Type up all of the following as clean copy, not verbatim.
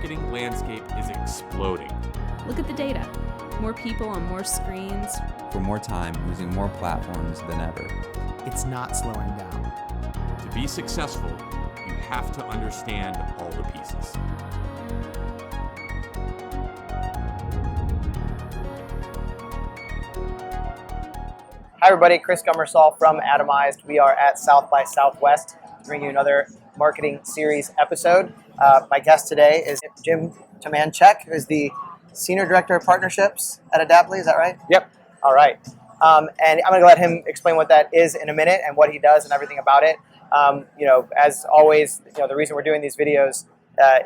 marketing landscape is exploding. Look at the data. More people on more screens. For more time, using more platforms than ever. It's not slowing down. To be successful, you have to understand all the pieces. Hi everybody, Chris Gummersall from Atomized. We are at South by Southwest to bring you another marketing series episode. My guest today is Jim Tomanchek, who is the Senior Director of Partnerships at Adaptly, is that right? Yep. All right. And I'm going to let him explain what that is in a minute and what he does and everything about it. As always, the reason we're doing these videos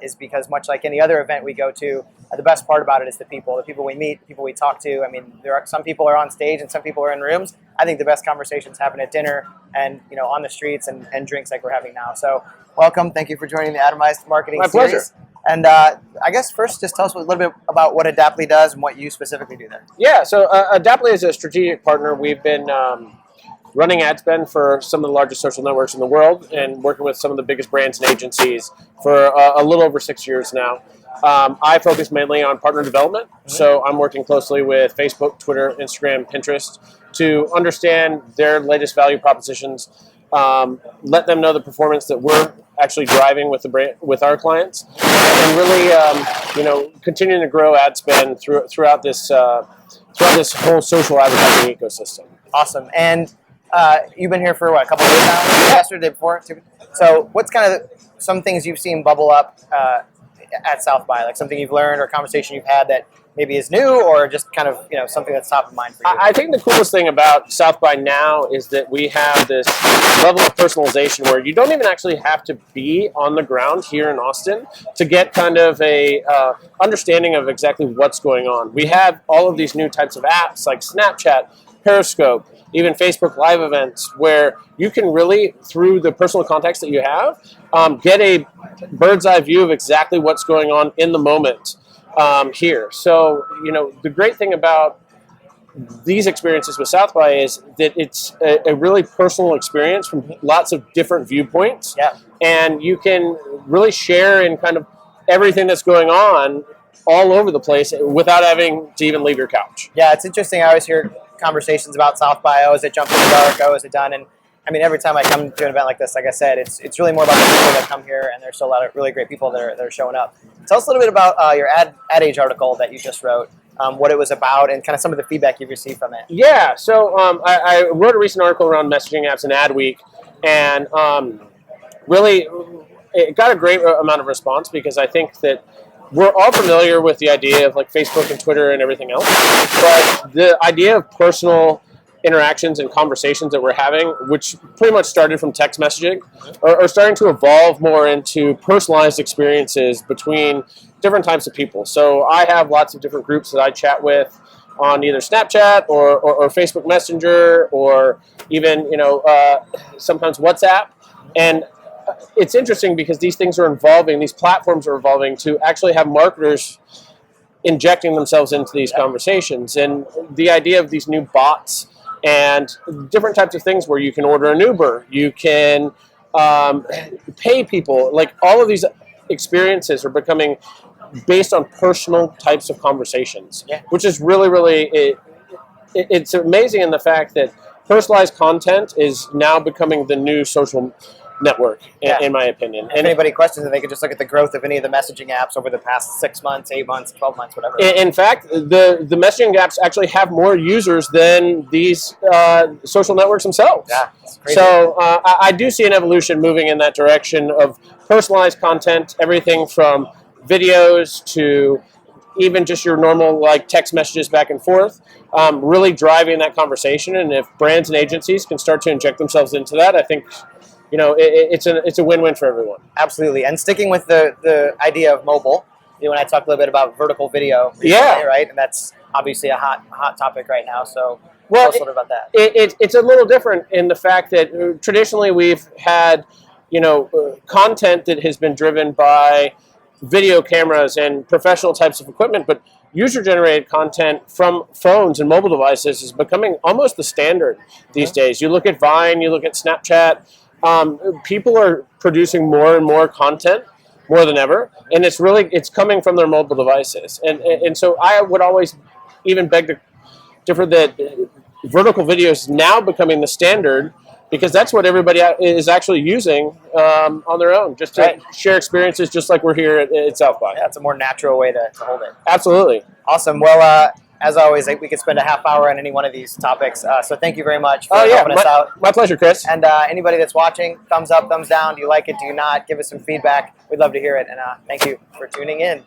is because much like any other event we go to, the best part about it is the people we meet, the people we talk to. I mean, some people are on stage and some people are in rooms. I think the best conversations happen at dinner and, on the streets and drinks like we're having now. So welcome. Thank you for joining the Atomized Marketing My Series. pleasure. And I guess first, just tell us a little bit about what Adaptly does and what you specifically do there. Yeah, so Adaptly is a strategic partner. We've been running ad spend for some of the largest social networks in the world and working with some of the biggest brands and agencies for a little over 6 years now. I focus mainly on partner development, so I'm working closely with Facebook, Twitter, Instagram, Pinterest to understand their latest value propositions, let them know the performance that we're actually driving with the brand, with our clients, and really, continuing to grow ad spend throughout this whole social advertising ecosystem. Awesome. And you've been here for, a couple of days now? Yesterday, day before? So what's kind of some things you've seen bubble up at South by, like something you've learned or conversation you've had that maybe is new or just kind of, something that's top of mind for you? I think the coolest thing about South by now is that we have this level of personalization where you don't even actually have to be on the ground here in Austin to get kind of a understanding of exactly what's going on. We have all of these new types of apps like Snapchat, Periscope, even Facebook Live events, where you can really, through the personal context that you have, get a bird's eye view of exactly what's going on in the moment here. So, the great thing about these experiences with South by is that it's a really personal experience from lots of different viewpoints. Yeah. And you can really share in kind of everything that's going on all over the place without having to even leave your couch. Yeah, it's interesting. I always hear conversations about South by. Oh, is it jumping in the dark? Oh, is it done? And I mean, every time I come to an event like this, like I said, it's really more about the people that come here, and there's still a lot of really great people that are showing up. Tell us a little bit about your Ad Age article that you just wrote, what it was about, and kind of some of the feedback you've received from it. Yeah, so I wrote a recent article around messaging apps and Adweek, and really it got a great amount of response because I think that we're all familiar with the idea of like Facebook and Twitter and everything else, but the idea of personal interactions and conversations that we're having, which pretty much started from text messaging, are starting to evolve more into personalized experiences between different types of people. So I have lots of different groups that I chat with on either Snapchat or Facebook Messenger or even, sometimes WhatsApp. And it's interesting because these things are evolving, these platforms are evolving to actually have marketers injecting themselves into these conversations. And the idea of these new bots and different types of things where you can order an Uber, you can pay people, like all of these experiences are becoming based on personal types of conversations, which is really, really, it's amazing in the fact that personalized content is now becoming the new social network, in my opinion. And if anybody questions it, they could just look at the growth of any of the messaging apps over the past 6 months, 8 months, 12 months, whatever. In fact, the messaging apps actually have more users than these social networks themselves. Yeah, it's crazy. So I do see an evolution moving in that direction of personalized content, everything from videos to even just your normal like text messages back and forth, really driving that conversation. And if brands and agencies can start to inject themselves into that, I think it's a win-win for everyone. Absolutely. And sticking with the idea of mobile, when I talked a little bit about vertical video recently, right? And that's obviously a hot topic right now. So tell us a little bit about that. It's a little different in the fact that traditionally we've had, content that has been driven by video cameras and professional types of equipment, but user-generated content from phones and mobile devices is becoming almost the standard these days. You look at Vine, you look at Snapchat, people are producing more and more content more than ever, and it's coming from their mobile devices, and so I would always even beg to differ that vertical video is now becoming the standard, because that's what everybody is actually using on their own, just to share experiences, just like we're here at South by. Yeah, it's a more natural way to hold it. Absolutely. Awesome. Well, as always, we could spend a half hour on any one of these topics. So thank you very much for helping us out. My pleasure, Chris. And anybody that's watching, thumbs up, thumbs down. Do you like it? Do you not? Give us some feedback. We'd love to hear it. And thank you for tuning in.